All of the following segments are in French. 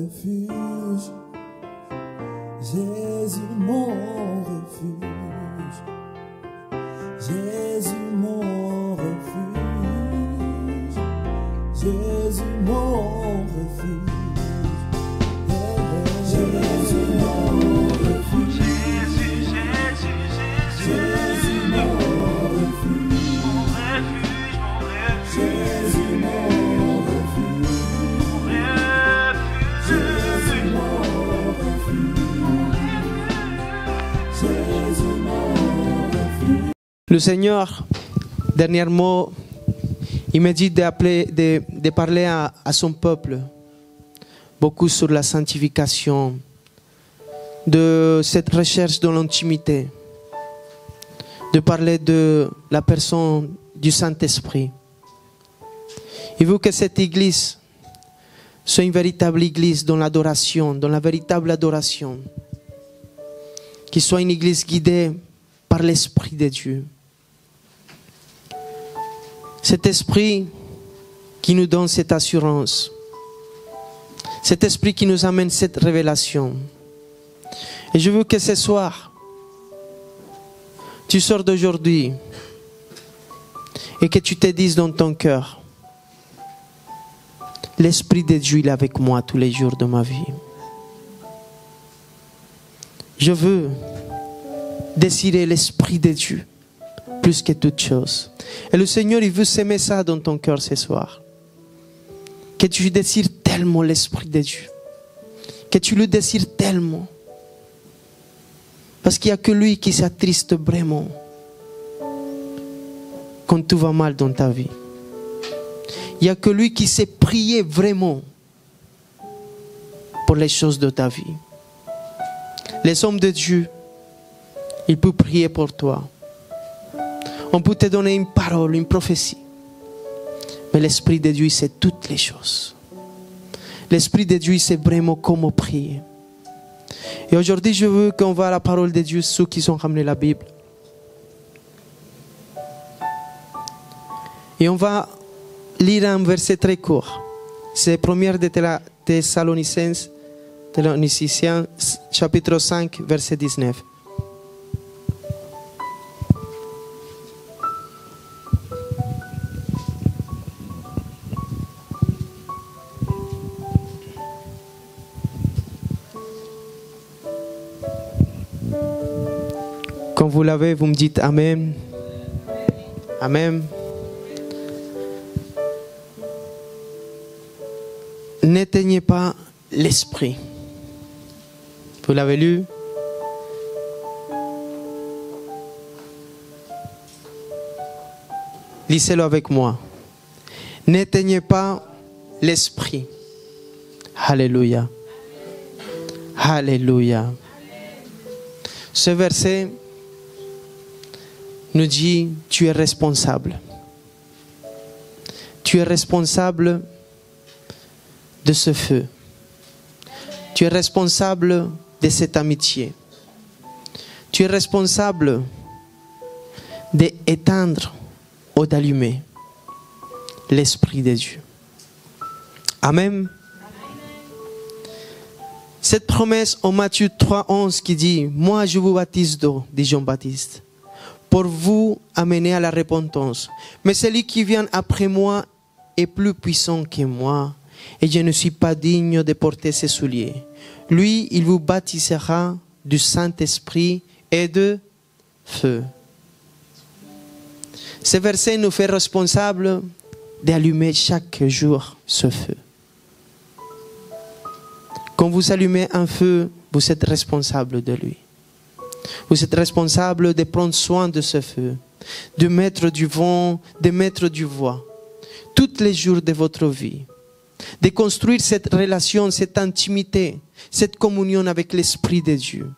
refuge. Jésus mon refuge. Jésus mon refuge. Jésus mon refuge. Jésus mon refuge. Jésus mon refuge. Jésus mon refuge. Jésus mon refuge. Jésus mon refuge. Le Seigneur, dernièrement, il m'a dit de parler à son peuple beaucoup sur la sanctification, de cette recherche de l'intimité, de parler de la personne du Saint-Esprit. Il veut que cette église soit une véritable église dans l'adoration, dans la véritable adoration, qu'il soit une église guidée par l'Esprit de Dieu. Cet esprit qui nous donne cette assurance, cet esprit qui nous amène cette révélation. Et je veux que ce soir, tu sors d'aujourd'hui et que tu te dises dans ton cœur, l'Esprit de Dieu il est avec moi tous les jours de ma vie. Je veux désirer l'Esprit de Dieu plus que toute chose. Et le Seigneur, il veut s'aimer ça dans ton cœur ce soir. Que tu désires tellement l'Esprit de Dieu. Que tu le désires tellement. Parce qu'il n'y a que lui qui s'attriste vraiment quand tout va mal dans ta vie. Il n'y a que lui qui sait prier vraiment pour les choses de ta vie. Les hommes de Dieu, ils peuvent prier pour toi. On peut te donner une parole, une prophétie. Mais l'Esprit de Dieu, il sait toutes les choses. L'Esprit de Dieu, il sait vraiment comment prier. Et aujourd'hui, je veux qu'on voit la parole de Dieu, ceux qui ont ramené la Bible. Et on va lire un verset très court. C'est 1 de Thessaloniciens, chapitre 5, verset 19. Quand vous l'avez, vous me dites Amen. Amen. N'éteignez pas l'esprit. Vous l'avez lu? Lisez-le avec moi. N'éteignez pas l'esprit. Alléluia. Alléluia. Ce verset nous dit, tu es responsable. Tu es responsable de ce feu. Tu es responsable de cette amitié. Tu es responsable d'éteindre ou d'allumer l'Esprit de Dieu. Amen. Cette promesse en Matthieu 3,11 qui dit, moi je vous baptise d'eau, dit Jean-Baptiste, pour vous amener à la repentance. Mais celui qui vient après moi est plus puissant que moi, et je ne suis pas digne de porter ses souliers. Lui, il vous baptisera du Saint-Esprit et de feu. Ce verset nous fait responsables d'allumer chaque jour ce feu. Quand vous allumez un feu, vous êtes responsable de lui. Vous êtes responsable de prendre soin de ce feu, de mettre du vent, de mettre du bois, tous les jours de votre vie, de construire cette relation, cette intimité, cette communion avec l'Esprit de Dieu.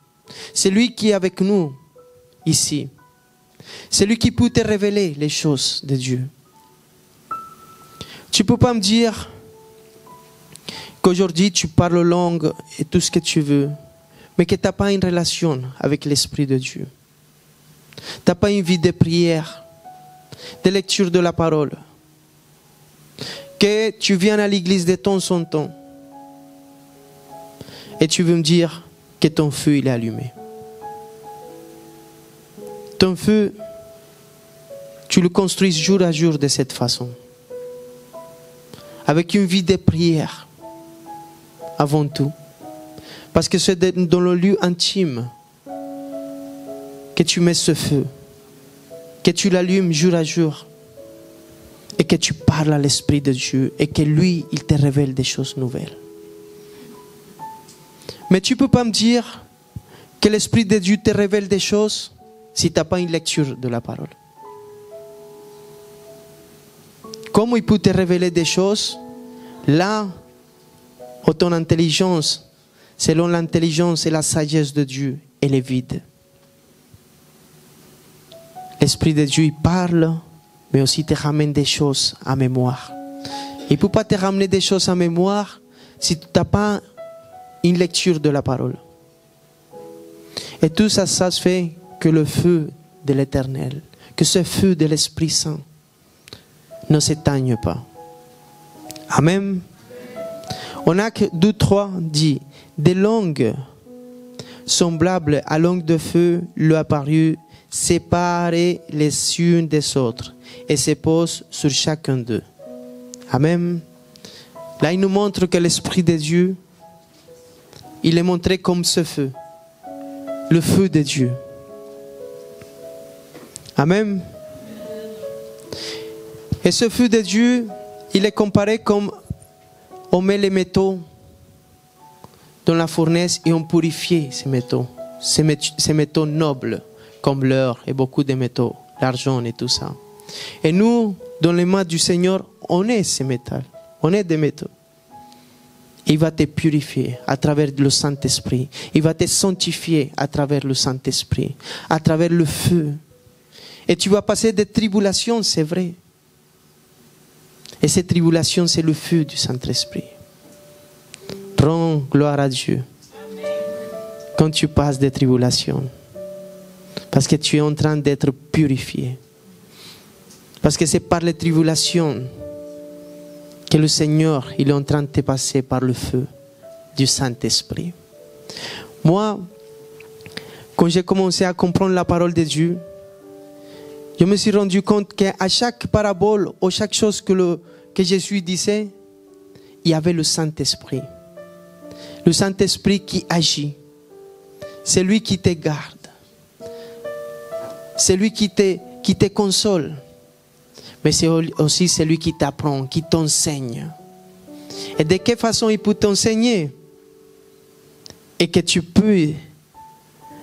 C'est lui qui est avec nous ici. C'est lui qui peut te révéler les choses de Dieu. Tu ne peux pas me dire qu'aujourd'hui tu parles langue et tout ce que tu veux, mais que tu n'as pas une relation avec l'Esprit de Dieu. Tu n'as pas une vie de prière, de lecture de la parole. Que tu viens à l'église de temps en temps, Et tu veux me dire que ton feu, il est allumé. Ton feu, tu le construis jour à jour de cette façon. Avec une vie de prière, avant tout. Parce que c'est dans le lieu intime que tu mets ce feu, que tu l'allumes jour à jour, et que tu parles à l'Esprit de Dieu, et que lui, il te révèle des choses nouvelles. Mais tu ne peux pas me dire que l'Esprit de Dieu te révèle des choses si tu n'as pas une lecture de la parole. Comment il peut te révéler des choses là où ton intelligence, selon l'intelligence et la sagesse de Dieu, elle est vide? L'Esprit de Dieu, il parle, mais aussi te ramène des choses à mémoire. Il ne peut pas te ramener des choses à mémoire si tu n'as pas une lecture de la parole. Et tout ça, ça se fait que le feu de l'Éternel, que ce feu de l'Esprit Saint ne s'éteigne pas. Amen. On a que 2-3 dit, des langues semblables à langues de feu lui apparurent, séparées les unes des autres, et se posent sur chacun d'eux. Amen. Là, il nous montre que l'Esprit de Dieu, il est montré comme ce feu, le feu de Dieu. Amen. Et ce feu de Dieu, il est comparé comme on met les métaux dans la fournaise et on purifie ces métaux. Ces métaux nobles, comme l'or et beaucoup de métaux, l'argent et tout ça. Et nous, dans les mains du Seigneur, on est ces métaux. On est des métaux. Il va te purifier à travers le Saint-Esprit. Il va te sanctifier à travers le Saint-Esprit, à travers le feu. Et tu vas passer des tribulations, c'est vrai. Et cette tribulation, c'est le feu du Saint-Esprit. Rends gloire à Dieu. Quand tu passes des tribulations. Parce que tu es en train d'être purifié. Parce que c'est par les tribulations que le Seigneur, il est en train de te passer par le feu du Saint-Esprit. Moi, quand j'ai commencé à comprendre la parole de Dieu, je me suis rendu compte qu'à chaque parabole ou chaque chose que Jésus disait, il y avait le Saint-Esprit. Le Saint-Esprit qui agit. C'est lui qui te garde. C'est lui qui te console. Mais c'est aussi celui qui t'apprend, qui t'enseigne. Et de quelle façon il peut t'enseigner? Et que tu peux.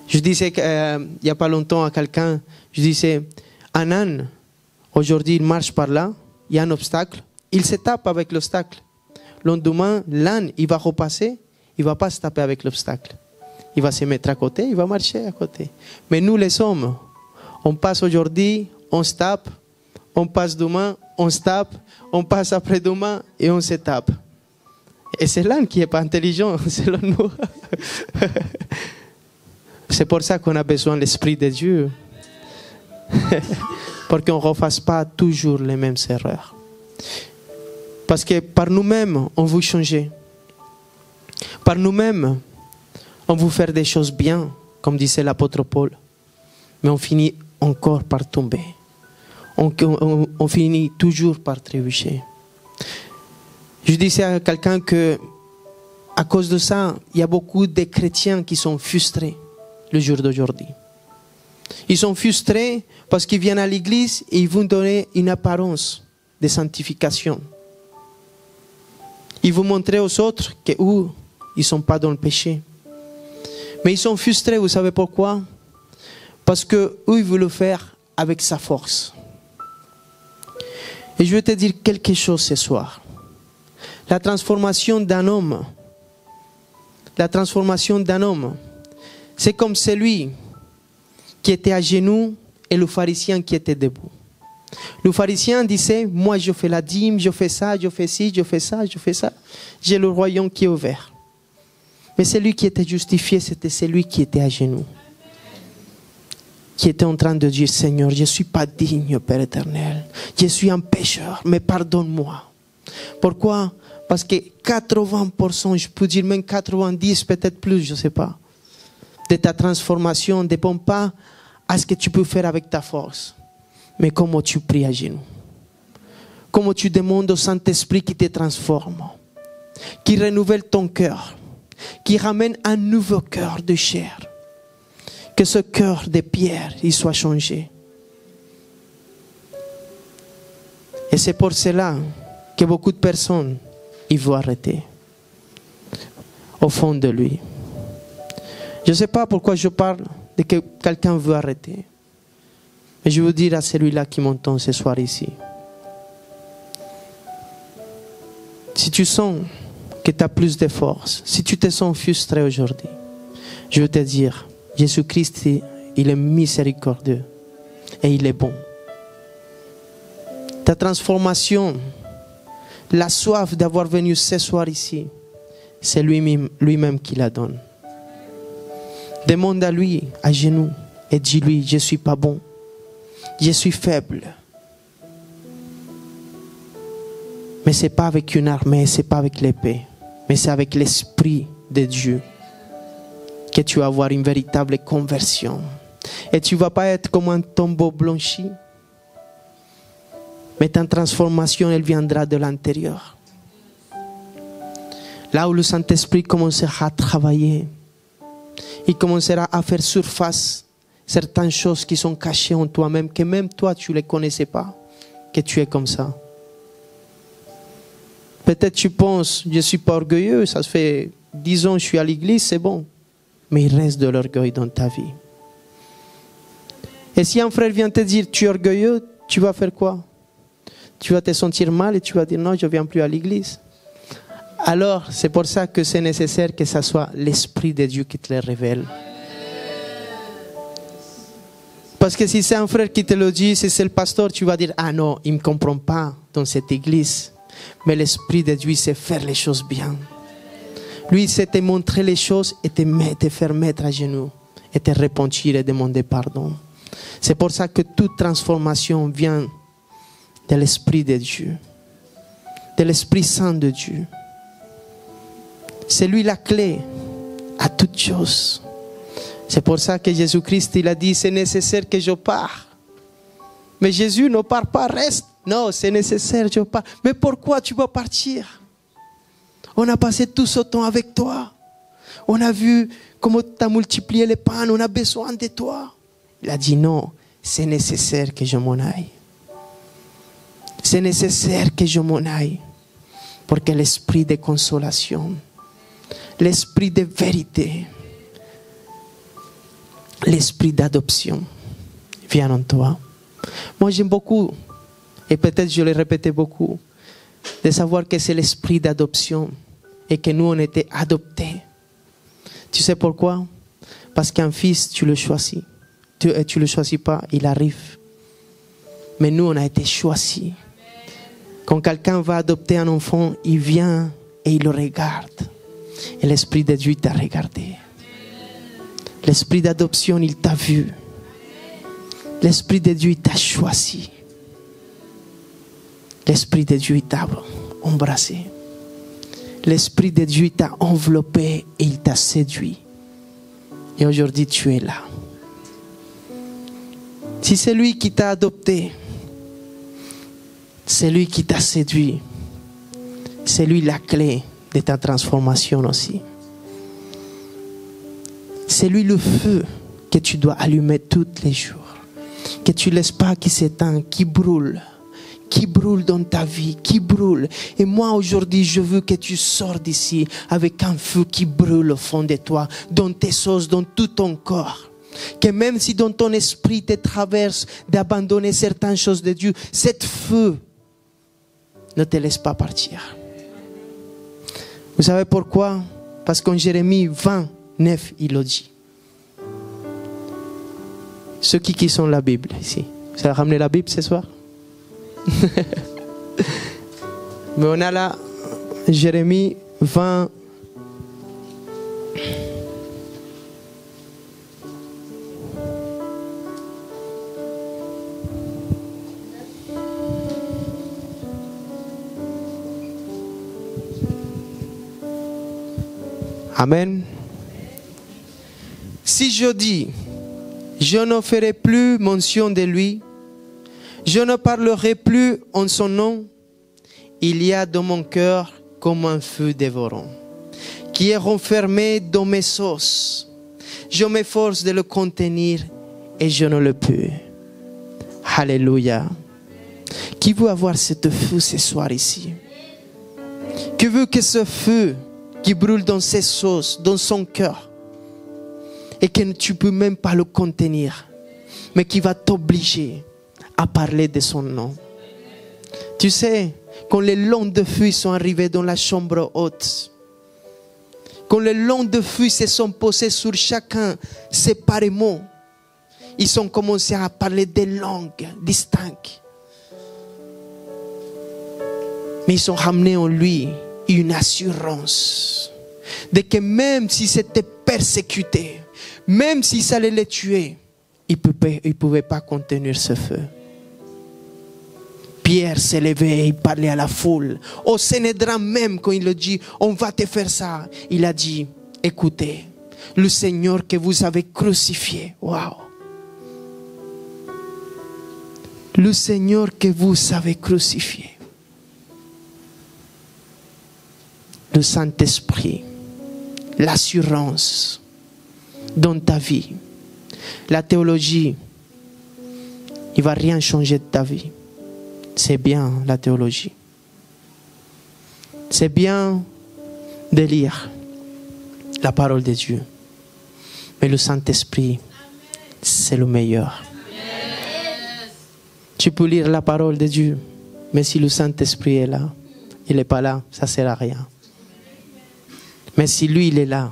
Je disais il n'y a pas longtemps à quelqu'un, je disais, un âne, aujourd'hui il marche par là, il y a un obstacle, il se tape avec l'obstacle. Le lendemain, l'âne, il va repasser, il ne va pas se taper avec l'obstacle. Il va se mettre à côté, il va marcher à côté. Mais nous les hommes, on passe aujourd'hui, on se tape, on passe demain, on se tape, on passe après-demain et on se tape. Et c'est l'âne qui n'est pas intelligent, selon nous. C'est pour ça qu'on a besoin de l'Esprit de Dieu. Pour qu'on ne refasse pas toujours les mêmes erreurs. Parce que par nous-mêmes, on veut changer. Par nous-mêmes, on veut faire des choses bien, comme disait l'apôtre Paul. Mais on finit encore par tomber. On finit toujours par trébucher. Je disais à quelqu'un que, à cause de ça, il y a beaucoup de chrétiens qui sont frustrés le jour d'aujourd'hui. Ils sont frustrés parce qu'ils viennent à l'église et ils vont donner une apparence de sanctification. Ils vont montrer aux autres qu'ils ne sont pas dans le péché. Mais ils sont frustrés, vous savez pourquoi? Parce qu'eux, ils veulent le faire avec sa force. Et je vais te dire quelque chose ce soir. La transformation d'un homme, c'est comme celui qui était à genoux et le pharisien qui était debout. Le pharisien disait, moi je fais la dîme, je fais ça, je fais ci, je fais ça, je fais ça. J'ai le royaume qui est ouvert. Mais celui qui était justifié, c'était celui qui était à genoux. Qui était en train de dire, Seigneur, je ne suis pas digne, Père éternel. Je suis un pécheur, mais pardonne-moi. Pourquoi? Parce que 80%, je peux dire même 90%, peut-être plus, je ne sais pas, de ta transformation ne dépend pas à ce que tu peux faire avec ta force, mais comment tu pries à genoux. Comment tu demandes au Saint-Esprit qui te transforme, qui renouvelle ton cœur, qui ramène un nouveau cœur de chair. Que ce cœur de pierre, il soit changé. Et c'est pour cela que beaucoup de personnes, ils vont arrêter au fond de lui. Je ne sais pas pourquoi je parle de que quelqu'un veut arrêter. Mais je veux dire à celui-là qui m'entend ce soir ici. Si tu sens que tu as plus de force, si tu te sens frustré aujourd'hui, je veux te dire, Jésus-Christ, il est miséricordieux et il est bon. Ta transformation, la soif d'avoir venu ce soir ici, c'est lui-même qui la donne. Demande à lui, à genoux, et dis-lui, je ne suis pas bon, je suis faible. Mais ce n'est pas avec une armée, ce n'est pas avec l'épée, mais c'est avec l'Esprit de Dieu que tu vas avoir une véritable conversion. Et tu ne vas pas être comme un tombeau blanchi, mais ta transformation, elle viendra de l'intérieur. Là où le Saint-Esprit commencera à travailler, il commencera à faire surface certaines choses qui sont cachées en toi-même, que même toi, tu ne les connaissais pas, que tu es comme ça. Peut-être tu penses, je ne suis pas orgueilleux, ça fait 10 ans que je suis à l'église, c'est bon. Mais il reste de l'orgueil dans ta vie. Et si un frère vient te dire, tu es orgueilleux, tu vas faire quoi? Tu vas te sentir mal et tu vas dire, non, je ne viens plus à l'église. Alors, c'est pour ça que c'est nécessaire que ce soit l'Esprit de Dieu qui te le révèle. Parce que si c'est un frère qui te le dit, si c'est le pasteur, tu vas dire, ah non, il ne me comprend pas dans cette église. Mais l'Esprit de Dieu sait faire les choses bien. Lui, il sait te montrer les choses et te faire mettre à genoux et te repentir et demander pardon. C'est pour ça que toute transformation vient de l'Esprit de Dieu, de l'Esprit Saint de Dieu. C'est lui la clé à toutes choses. C'est pour ça que Jésus-Christ, il a dit, c'est nécessaire que je parte. Mais Jésus ne part pas, reste. Non, c'est nécessaire, je pars. Mais pourquoi tu vas partir? On a passé tout ce temps avec toi. On a vu comment tu as multiplié les pains. On a besoin de toi. Il a dit non, c'est nécessaire que je m'en aille. C'est nécessaire que je m'en aille. Pour que l'esprit de consolation, l'esprit de vérité, l'esprit d'adoption vienne en toi. Moi, j'aime beaucoup, et peut-être je l'ai répété beaucoup, de savoir que c'est l'esprit d'adoption et que nous, on était adoptés. Tu sais pourquoi? Parce qu'un fils, tu le choisis. Tu le choisis pas, il arrive. Mais nous, on a été choisis. Quand quelqu'un va adopter un enfant, il vient et il le regarde. Et l'Esprit de Dieu t'a regardé. L'Esprit d'adoption, il t'a vu. L'Esprit de Dieu t'a choisi. L'Esprit de Dieu t'a embrassé. L'Esprit de Dieu t'a enveloppé et il t'a séduit. Et aujourd'hui, tu es là. Si c'est lui qui t'a adopté, c'est lui qui t'a séduit, c'est lui la clé de ta transformation aussi. C'est lui le feu que tu dois allumer tous les jours. Que tu ne laisses pas qu'il s'éteint, qui brûle dans ta vie, qui brûle. Et moi aujourd'hui, je veux que tu sors d'ici avec un feu qui brûle au fond de toi, dans tes os, dans tout ton corps. Que même si dans ton esprit te traverse d'abandonner certaines choses de Dieu, cet feu ne te laisse pas partir. Vous savez pourquoi? Parce qu'en Jérémie 29, il le dit. Ceux qui sont la Bible ici. Vous avez ramené la Bible ce soir? Mais on a là Jérémie 20. Amen. Si je dis, je ne ferai plus mention de lui, je ne parlerai plus en son nom, il y a dans mon cœur comme un feu dévorant, qui est renfermé dans mes os. Je m'efforce de le contenir et je ne le peux. Alléluia. Qui veut avoir ce feu ce soir ici? Qui veut que ce feu qui brûle dans ses os, dans son cœur, et que tu ne peux même pas le contenir, mais qui va t'obliger à parler de son nom. Tu sais, quand les longs de feu sont arrivés dans la chambre haute, quand les longs de feu se sont posés sur chacun séparément, ils ont commencé à parler des langues distinctes. Mais ils ont ramené en lui une assurance de que même si c'était persécuté, même si ça allait les tuer, il ne pouvait pas contenir ce feu. Pierre s'est levé, il parlait à la foule. Au Sanhédrin même, quand il le dit, on va te faire ça, il a dit, écoutez, le Seigneur que vous avez crucifié, waouh. Le Seigneur que vous avez crucifié, le Saint-Esprit, l'assurance dans ta vie, la théologie, il ne va rien changer de ta vie. C'est bien la théologie. C'est bien de lire la parole de Dieu. Mais le Saint-Esprit, c'est le meilleur. Tu peux lire la parole de Dieu, mais si le Saint-Esprit est là, il n'est pas là, ça ne sert à rien. Mais si lui, il est là,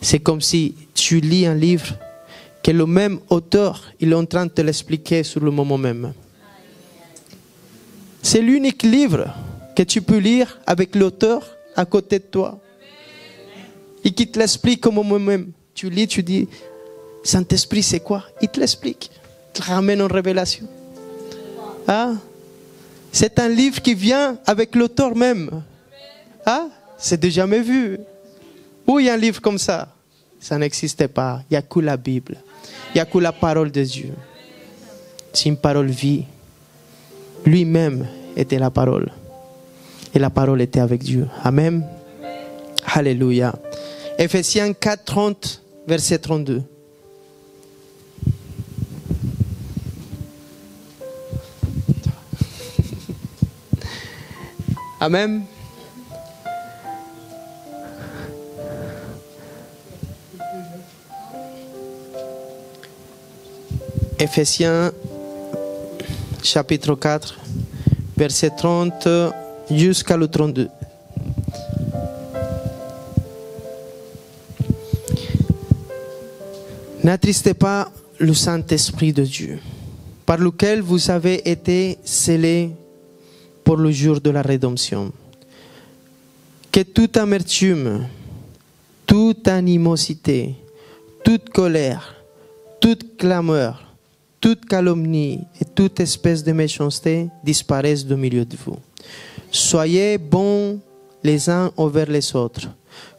c'est comme si tu lis un livre que le même auteur, il est en train de te l'expliquer sur le moment même. C'est l'unique livre que tu peux lire avec l'auteur à côté de toi. Et qui te l'explique au moment même. Tu lis, tu dis, Saint-Esprit, c'est quoi? Il te l'explique. Il te ramène en révélation. Ah, c'est un livre qui vient avec l'auteur même. Ah, c'est jamais vu. Où il y a un livre comme ça? Ça n'existait pas. Il n'y a que la Bible. Il n'y a que la parole de Dieu. C'est une parole vie. Lui-même était la parole. Et la parole était avec Dieu. Amen. Alléluia. Ephésiens 4, 30, verset 32. Amen. Ephésiens chapitre 4, verset 30 jusqu'à le 32. N'attristez pas le Saint-Esprit de Dieu, par lequel vous avez été scellés pour le jour de la rédemption. Que toute amertume, toute animosité, toute colère, toute clameur, toute calomnie et toute espèce de méchanceté disparaissent du milieu de vous. Soyez bons les uns envers les autres,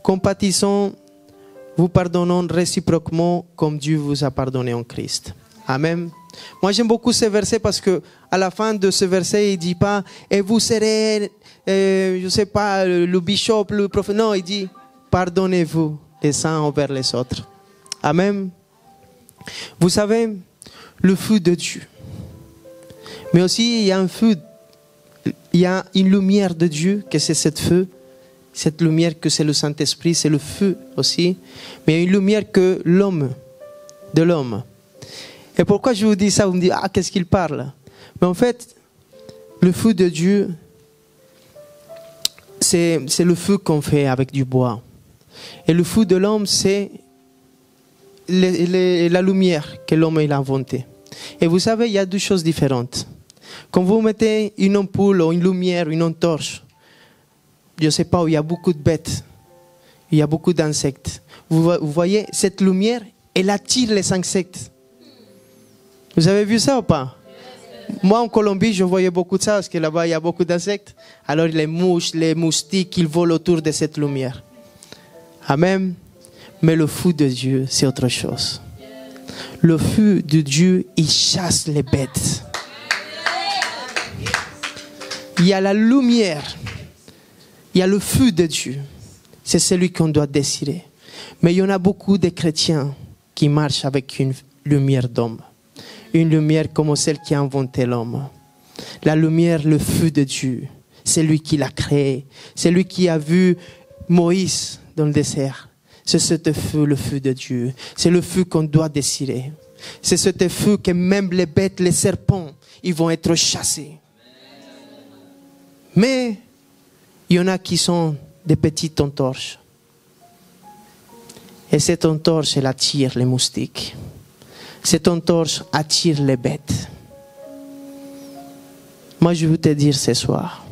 compatissant, vous pardonnant réciproquement comme Dieu vous a pardonné en Christ. Amen. Moi j'aime beaucoup ce verset parce que à la fin de ce verset il dit pas et vous serez, je sais pas, le bishop, le prophète. Non, il dit pardonnez-vous les uns envers les autres. Amen. Vous savez, le feu de Dieu. Mais aussi, il y a un feu, il y a une lumière de Dieu, que c'est cette feu, cette lumière que c'est le Saint-Esprit, c'est le feu aussi. Mais il y a une lumière que de l'homme. Et pourquoi je vous dis ça? Vous me dites, ah, qu'est-ce qu'il parle? Mais en fait, le feu de Dieu, c'est le feu qu'on fait avec du bois. Et le feu de l'homme, c'est la lumière que l'homme a inventée. Et vous savez, il y a deux choses différentes. Quand vous mettez une ampoule ou une lumière, une torche, je ne sais pas, où il y a beaucoup de bêtes, il y a beaucoup d'insectes. Vous voyez, cette lumière, elle attire les insectes. Vous avez vu ça ou pas? Moi, en Colombie, je voyais beaucoup de ça, parce que là-bas, il y a beaucoup d'insectes. Alors, les mouches, les moustiques, ils volent autour de cette lumière. Amen. Mais le feu de Dieu, c'est autre chose. Le feu de Dieu, il chasse les bêtes. Il y a la lumière. Il y a le feu de Dieu. C'est celui qu'on doit désirer. Mais il y en a beaucoup de chrétiens qui marchent avec une lumière d'homme. Une lumière comme celle qui a inventé l'homme. La lumière, le feu de Dieu. C'est lui qui l'a créé. C'est lui qui a vu Moïse dans le désert. C'est ce feu, le feu de Dieu. C'est le feu qu'on doit désirer. C'est ce feu que même les bêtes, les serpents, ils vont être chassés. Mais il y en a qui sont des petites entorches. Et cette entorche, elle attire les moustiques. Cette entorche attire les bêtes. Moi, je veux te dire ce soir,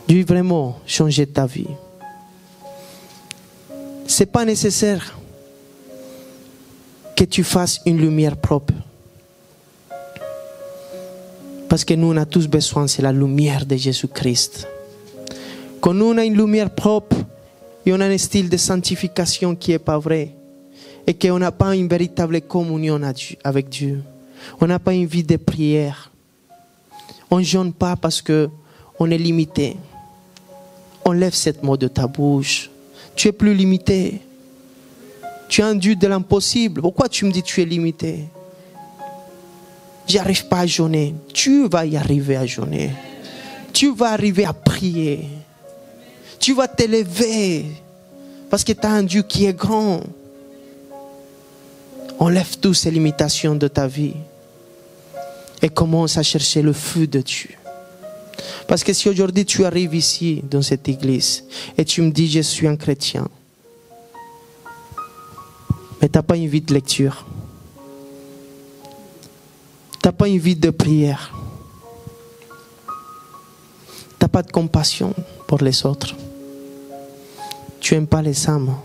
Dieu veut vraiment changer ta vie. Ce n'est pas nécessaire que tu fasses une lumière propre. Parce que nous, on a tous besoin, c'est la lumière de Jésus-Christ. Quand nous, on a une lumière propre, et on a un style de sanctification qui n'est pas vrai, et qu'on n'a pas une véritable communion avec Dieu, on n'a pas une vie de prière, on ne jeûne pas parce qu'on est limité. Enlève cette mot de ta bouche. Tu es plus limité. Tu es un Dieu de l'impossible. Pourquoi tu me dis que tu es limité? J'arrive pas à jeûner. Tu vas y arriver à jeûner. Tu vas arriver à prier. Tu vas t'élever. Parce que tu as un Dieu qui est grand. Enlève toutes ces limitations de ta vie. Et commence à chercher le feu de Dieu. Parce que si aujourd'hui tu arrives ici, dans cette église, et tu me dis je suis un chrétien, mais tu n'as pas une vie de lecture, tu n'as pas une vie de prière, tu n'as pas de compassion pour les autres, tu n'aimes pas les âmes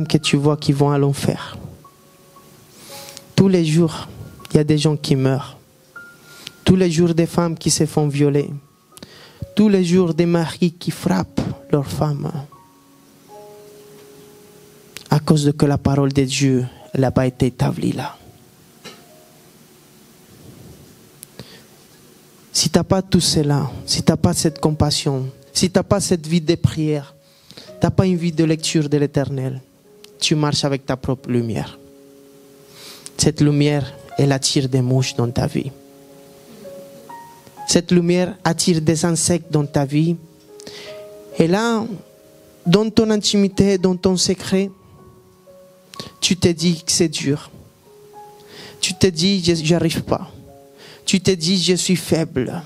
que tu vois qui vont à l'enfer. Tous les jours, il y a des gens qui meurent. Tous les jours, des femmes qui se font violer. Tous les jours, des maris qui frappent leurs femmes. À cause de que la parole de Dieu n'a pas été établie là. Si tu n'as pas tout cela, si tu n'as pas cette compassion, si tu n'as pas cette vie de prière, tu n'as pas une vie de lecture de l'Éternel, tu marches avec ta propre lumière. Cette lumière, elle attire des mouches dans ta vie. Cette lumière attire des insectes dans ta vie. Et là, dans ton intimité, dans ton secret, tu te dis que c'est dur. Tu te dis, je n'arrive pas. Tu te dis, je suis faible.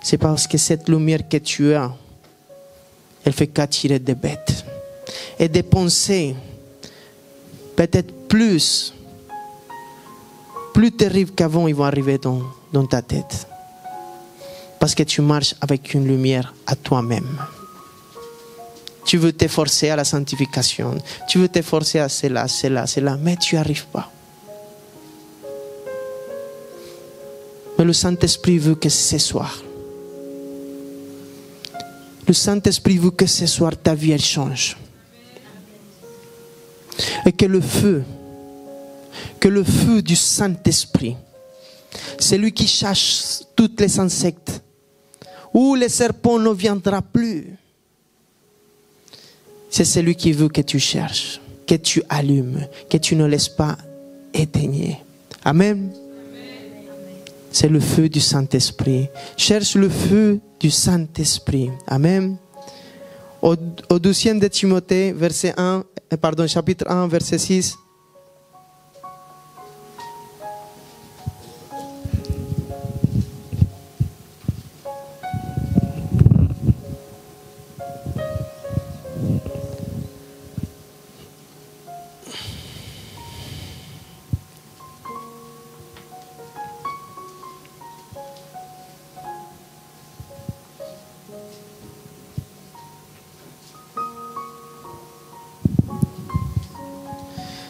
C'est parce que cette lumière que tu as, elle fait qu'attirer des bêtes. Et des pensées, peut-être plus terribles qu'avant, ils vont arriver dans ta tête. Parce que tu marches avec une lumière à toi-même. Tu veux t'efforcer à la sanctification. Tu veux t'efforcer à cela, mais tu n'y arrives pas. Mais le Saint-Esprit veut que ce soir, le Saint-Esprit veut que ce soir ta vie elle change. Et que le feu du Saint-Esprit, c'est lui qui chasse toutes les insectes, où les serpents ne viendront plus. C'est celui qui veut que tu cherches, que tu allumes, que tu ne laisses pas éteigner. Amen. C'est le feu du Saint-Esprit. Cherche le feu du Saint-Esprit. Amen. Au 12e de Timothée, chapitre 1, verset 6.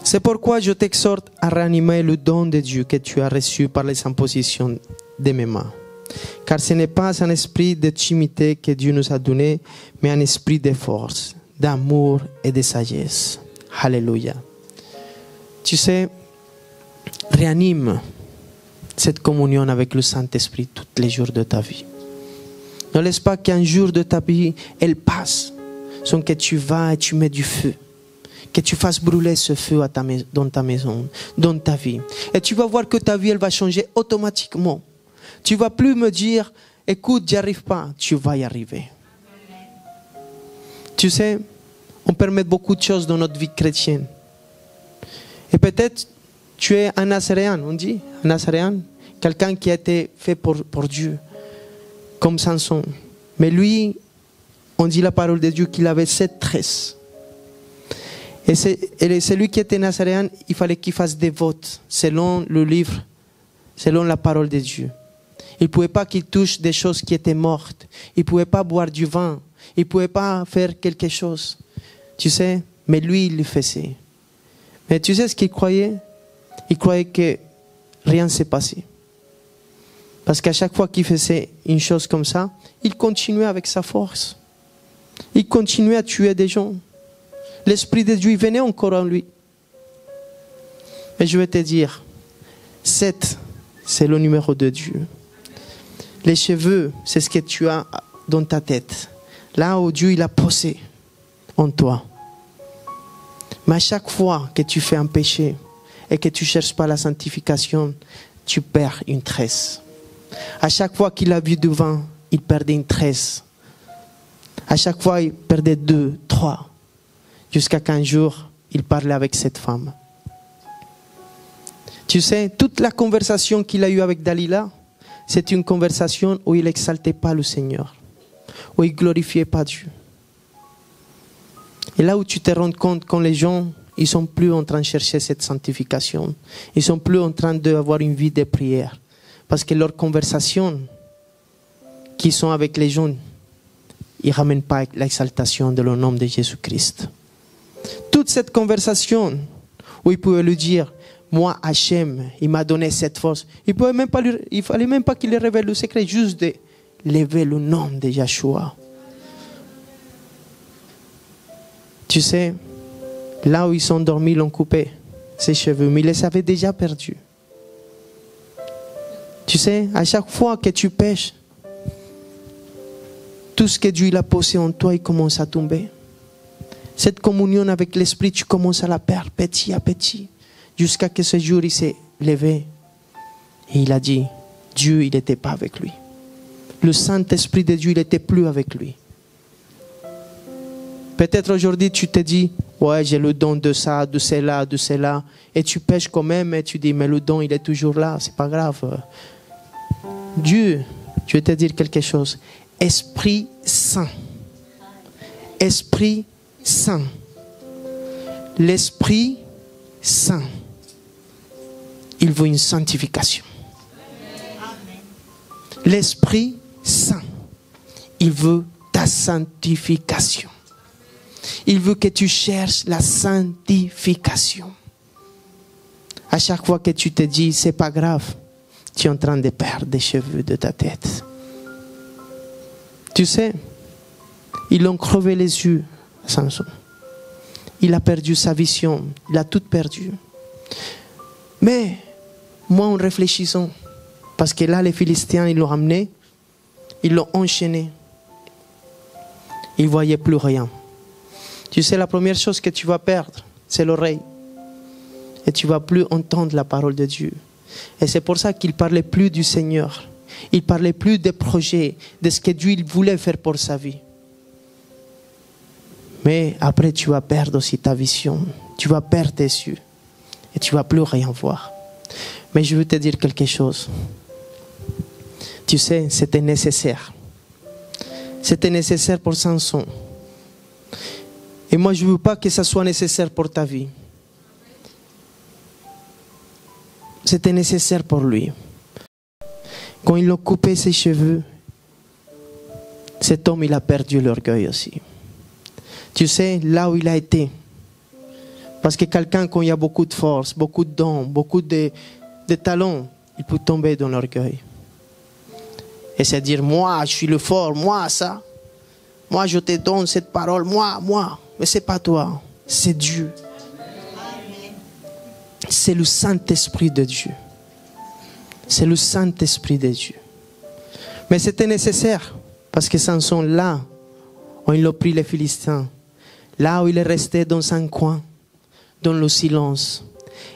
C'est pourquoi je t'exhorte à ranimer le don de Dieu que tu as reçu par les impositions de mes mains. Car ce n'est pas un esprit de timidité que Dieu nous a donné, mais un esprit de force, d'amour et de sagesse. Alléluia. Tu sais, réanime cette communion avec le Saint-Esprit tous les jours de ta vie. Ne laisse pas qu'un jour de ta vie, elle passe, sans que tu vas et tu mets du feu. Que tu fasses brûler ce feu dans ta maison, dans ta vie. Et tu vas voir que ta vie, elle va changer automatiquement. Tu ne vas plus me dire, écoute, j'y arrive pas. Tu vas y arriver. Tu sais, on permet beaucoup de choses dans notre vie chrétienne. Et peut-être, tu es un Nazaréen, on dit, un Nazaréen, quelqu'un qui a été fait pour Dieu, comme Samson. Mais lui, on dit la parole de Dieu qu'il avait 7 tresses. Et celui qui était Nazaréen, il fallait qu'il fasse des votes selon le livre, selon la parole de Dieu. Il ne pouvait pas qu'il touche des choses qui étaient mortes. Il ne pouvait pas boire du vin. Il ne pouvait pas faire quelque chose. Tu sais, mais lui, il le faisait. Mais tu sais ce qu'il croyait? Il croyait que rien ne s'est passé. Parce qu'à chaque fois qu'il faisait une chose comme ça, il continuait avec sa force. Il continuait à tuer des gens. L'Esprit de Dieu venait encore en lui. Mais je vais te dire, 7, c'est le numéro de Dieu. Les cheveux, c'est ce que tu as dans ta tête. Là où Dieu il a posé en toi. Mais à chaque fois que tu fais un péché et que tu ne cherches pas la sanctification, tu perds une tresse. À chaque fois qu'il a bu du vin, il perdait une tresse. À chaque fois, il perdait 2, 3. Jusqu'à qu'un jour, il parlait avec cette femme. Tu sais, toute la conversation qu'il a eue avec Dalila, c'est une conversation où il n'exaltait pas le Seigneur, où il ne glorifiait pas Dieu. Et là où tu te rends compte quand les gens, ils ne sont plus en train de chercher cette sanctification, ils ne sont plus en train d'avoir une vie de prière, parce que leurs conversations qui sont avec les gens, ils ne ramènent pas l'exaltation de le nom de Jésus-Christ. Toute cette conversation où il pouvait lui dire, moi Hachem, il m'a donné cette force. Il ne fallait même pas qu'il lui révèle le secret, juste de lever le nom de Yeshua. Tu sais, là où ils sont dormis, ils l'ont coupé, ses cheveux, mais il les avait déjà perdus. Tu sais, à chaque fois que tu pêches, tout ce que Dieu il a posé en toi, il commence à tomber. Cette communion avec l'Esprit, tu commences à la perdre petit à petit. Jusqu'à que ce jour, il s'est levé. Et il a dit, Dieu, il n'était pas avec lui. Le Saint-Esprit de Dieu, il n'était plus avec lui. Peut-être aujourd'hui, tu te dis, ouais, j'ai le don de ça, de cela, de cela. Et tu pêches quand même et tu dis, mais le don, il est toujours là, c'est pas grave. Dieu, je vais te dire quelque chose. Esprit Saint. Esprit Saint. L'Esprit Saint. Il veut une sanctification. L'Esprit Saint. Il veut ta sanctification. Il veut que tu cherches la sanctification. À chaque fois que tu te dis, c'est pas grave, tu es en train de perdre des cheveux de ta tête. Tu sais, ils l'ont crevé les yeux, Samson. Il a perdu sa vision, il a tout perdu. Mais, moi en réfléchissant, parce que là les Philistins, ils l'ont ramené, ils l'ont enchaîné. Ils ne voyaient plus rien. Tu sais, la première chose que tu vas perdre, c'est l'oreille. Et tu ne vas plus entendre la parole de Dieu. Et c'est pour ça qu'il ne parlait plus du Seigneur. Il ne parlait plus des projets, de ce que Dieu voulait faire pour sa vie. Mais après, tu vas perdre aussi ta vision. Tu vas perdre tes yeux. Et tu ne vas plus rien voir. Mais je veux te dire quelque chose. Tu sais, c'était nécessaire. C'était nécessaire pour Samson. Et moi, je ne veux pas que ça soit nécessaire pour ta vie. C'était nécessaire pour lui. Quand ils ont coupé ses cheveux, cet homme, il a perdu l'orgueil aussi. Tu sais, là où il a été. Parce que quelqu'un, quand il y a beaucoup de force, beaucoup de dons, beaucoup de talents, il peut tomber dans l'orgueil. Et c'est dire, moi, je suis le fort, moi, ça. Moi, je te donne cette parole, moi. Mais ce n'est pas toi, c'est Dieu. C'est le Saint-Esprit de Dieu. C'est le Saint-Esprit de Dieu. Mais c'était nécessaire, parce que Samson, là où il a pris les Philistins, là où il est resté dans un coin, dans le silence,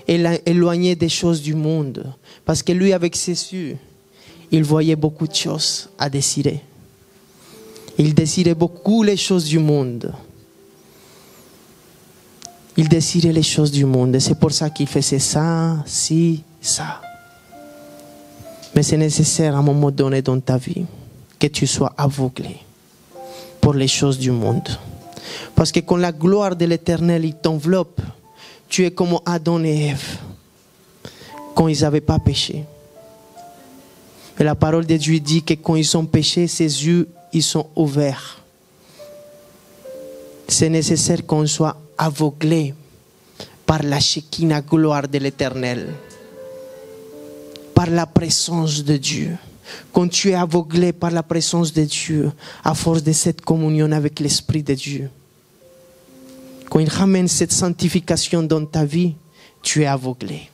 éloigné des choses du monde, parce que lui, avec ses yeux, il voyait beaucoup de choses à désirer. Il désirait beaucoup les choses du monde. Il désirait les choses du monde. Et c'est pour ça qu'il faisait ça, ça. Mais c'est nécessaire à un moment donné dans ta vie que tu sois aveuglé pour les choses du monde. Parce que quand la gloire de l'Éternel il t'enveloppe, tu es comme Adam et Ève quand ils n'avaient pas péché. Et la parole de Dieu dit que quand ils ont péché, ses yeux ils sont ouverts. C'est nécessaire qu'on soit aveuglé par la Shekinah gloire de l'Éternel, par la présence de Dieu. Quand tu es aveuglé par la présence de Dieu, à force de cette communion avec l'Esprit de Dieu, quand il ramène cette sanctification dans ta vie, tu es aveuglé.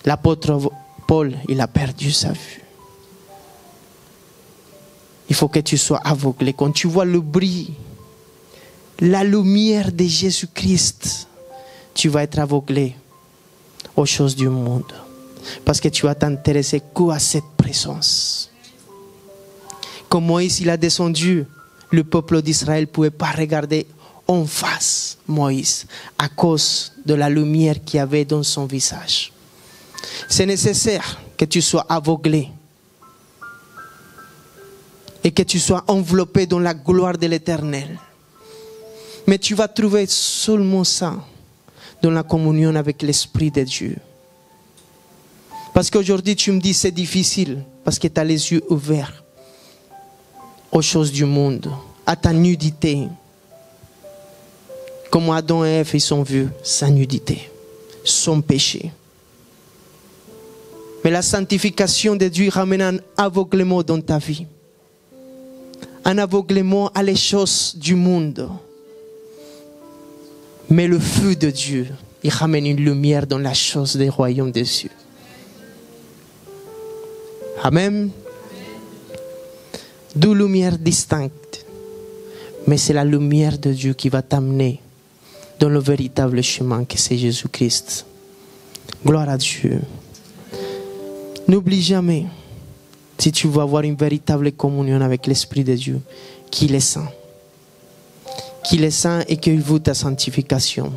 L'apôtre Paul, il a perdu sa vue. Il faut que tu sois aveuglé. Quand tu vois le bris, la lumière de Jésus-Christ, tu vas être aveuglé aux choses du monde. Parce que tu vas t'intéresser qu'à cette présence. Quand Moïse il a descendu, le peuple d'Israël ne pouvait pas regarder en face Moïse à cause de la lumière qu'il y avait dans son visage. C'est nécessaire que tu sois aveuglé et que tu sois enveloppé dans la gloire de l'Éternel. Mais tu vas trouver seulement ça dans la communion avec l'Esprit de Dieu. Parce qu'aujourd'hui tu me dis c'est difficile parce que tu as les yeux ouverts aux choses du monde, à ta nudité. Comme Adam et Ève ils ont vu sa nudité, son péché. Mais la sanctification de Dieu ramène un aveuglement dans ta vie. Un aveuglement à les choses du monde. Mais le feu de Dieu, il ramène une lumière dans la chose des royaumes des cieux. Amen. Deux lumières distinctes. Mais c'est la lumière de Dieu qui va t'amener dans le véritable chemin que c'est Jésus-Christ. Gloire à Dieu. N'oublie jamais, si tu veux avoir une véritable communion avec l'Esprit de Dieu, qu'il est saint. Qu'il est saint et qu'il veut ta sanctification.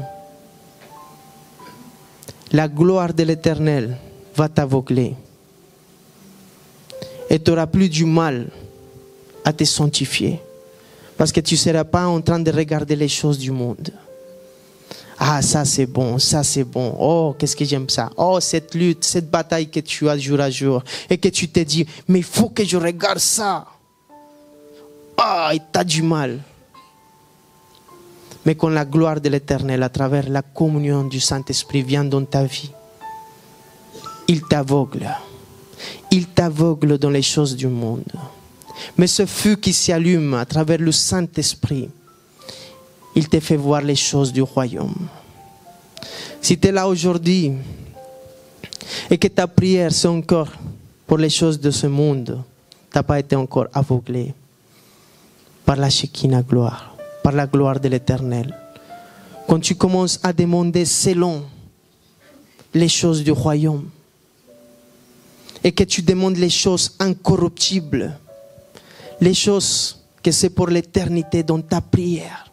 La gloire de l'Éternel va t'aveugler. Et tu n'auras plus du mal à te sanctifier. Parce que tu ne seras pas en train de regarder les choses du monde. Ah, ça c'est bon, ça c'est bon. Oh, qu'est-ce que j'aime ça. Oh, cette lutte, cette bataille que tu as jour à jour. Et que tu te dis, mais il faut que je regarde ça. Ah, et tu as du mal. Mais quand la gloire de l'Éternel, à travers la communion du Saint-Esprit, vient dans ta vie, il t'aveugle. Il t'aveugle dans les choses du monde. Mais ce feu qui s'allume à travers le Saint-Esprit, il te fait voir les choses du royaume. Si tu es là aujourd'hui et que ta prière c'est encore pour les choses de ce monde, tu n'as pas été encore aveuglé par la Shekinah gloire, par la gloire de l'Éternel. Quand tu commences à demander selon les choses du royaume et que tu demandes les choses incorruptibles, les choses que c'est pour l'éternité dans ta prière.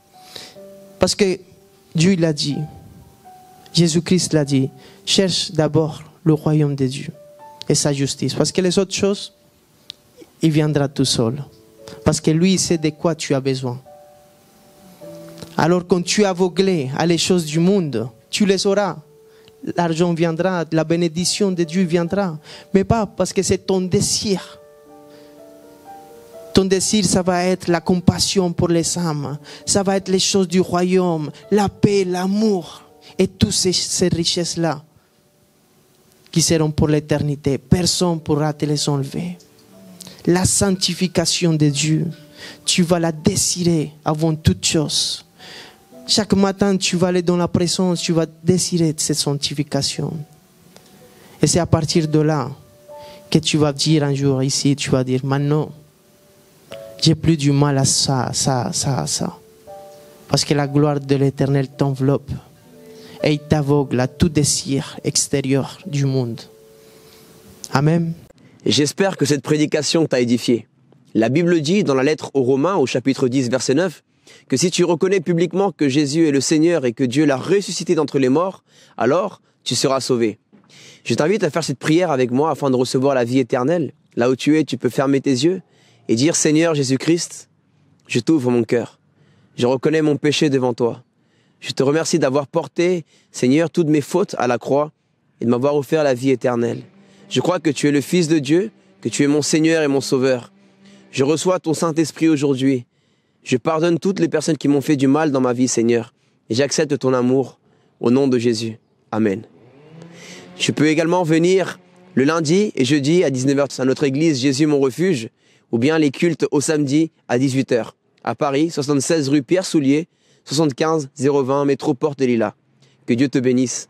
Parce que Dieu l'a dit, Jésus-Christ l'a dit, cherche d'abord le royaume de Dieu et sa justice. Parce que les autres choses, il viendra tout seul. Parce que lui, il sait de quoi tu as besoin. Alors quand tu es aveuglé à les choses du monde, tu les auras. L'argent viendra, la bénédiction de Dieu viendra. Mais pas parce que c'est ton désir. Ton désir, ça va être la compassion pour les âmes. Ça va être les choses du royaume, la paix, l'amour. Et toutes ces richesses-là qui seront pour l'éternité. Personne ne pourra te les enlever. La sanctification de Dieu, tu vas la désirer avant toute chose. Chaque matin, tu vas aller dans la présence, tu vas désirer cette sanctification. Et c'est à partir de là que tu vas dire un jour ici, tu vas dire, maintenant, j'ai plus du mal à ça. Parce que la gloire de l'Éternel t'enveloppe et il t'aveugle à tout désir extérieur du monde. Amen. J'espère que cette prédication t'a édifié. La Bible dit dans la lettre aux Romains, au chapitre 10, verset 9, que si tu reconnais publiquement que Jésus est le Seigneur et que Dieu l'a ressuscité d'entre les morts, alors tu seras sauvé. Je t'invite à faire cette prière avec moi afin de recevoir la vie éternelle. Là où tu es, tu peux fermer tes yeux et dire « Seigneur Jésus-Christ, je t'ouvre mon cœur. Je reconnais mon péché devant toi. Je te remercie d'avoir porté, Seigneur, toutes mes fautes à la croix et de m'avoir offert la vie éternelle. Je crois que tu es le Fils de Dieu, que tu es mon Seigneur et mon Sauveur. Je reçois ton Saint-Esprit aujourd'hui. Je pardonne toutes les personnes qui m'ont fait du mal dans ma vie, Seigneur. Et j'accepte ton amour au nom de Jésus. Amen. Je peux également venir le lundi et jeudi à 19h à notre église Jésus mon refuge ou bien les cultes au samedi à 18h à Paris, 76 rue Pierre Soulier, 75 020 métro Porte des Lilas. Que Dieu te bénisse.